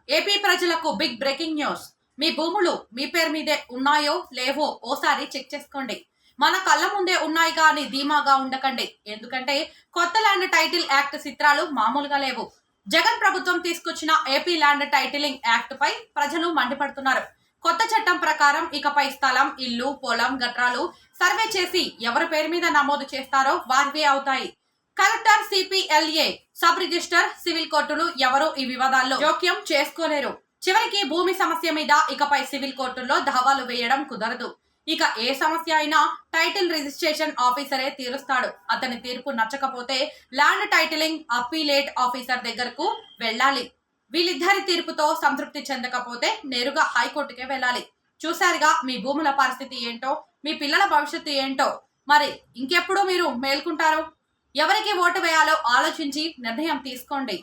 AP ప్రజలకు big breaking news. మీ భూములు మీ పేరు మీదే ఉన్నాయో లేవో ఓసారి చెక్ చేసుకోండి. మన కళ్ళ ముందే ఉన్నాయి కానీ ధీమాగా ఉండకండి. ఎందుకంటే కొత్త ల్యాండ్ టైటిల్ యాక్ట్ చిత్రాలు మామూలుగా లేవు. జగన్ ప్రభుత్వం తీసుకొచ్చిన ఏపీ ల్యాండ్ టైటిలింగ్ యాక్ట్ పై ప్రజలు మండిపడుతున్నారు. కొత్త చట్టం ప్రకారం ఇకపై స్థలం, ఇల్లు, పొలం, గట్రాలు సర్వే చేసి ఎవరి పేరు మీద నమోదు చేస్తారో వారివే అవుతాయి. కలెక్టర్, సిపిఎల్ఏ, సబ్ రిజిస్టర్, సివిల్ కోర్టులు ఎవరు ఈ వివాదాల్లో జోక్యం చేసుకోలేరు. చివరికి భూమి సమస్య మీద ఇకపై సివిల్ కోర్టుల్లో దావాలు వేయడం కుదరదు. ఇక ఏ సమస్య అయినా టైటిల్ రిజిస్ట్రేషన్ ఆఫీసరే తీరుస్తాడు. అతని తీర్పు నచ్చకపోతే ల్యాండ్ టైటిలింగ్ అప్పీలేట్ ఆఫీసర్ దగ్గరకు వెళ్ళాలి. వీళ్ళిద్దరి తీర్పుతో సంతృప్తి చెందకపోతే నేరుగా హైకోర్టుకే వెళ్ళాలి. చూశారుగా మీ భూముల పరిస్థితి ఏంటో, మీ పిల్లల భవిష్యత్తు ఏంటో. మరి ఇంకెప్పుడు మీరు మేల్కుంటారు? ఎవరికి ఓటు వేయాలో ఆలోచించి నిర్ణయం తీసుకోండి.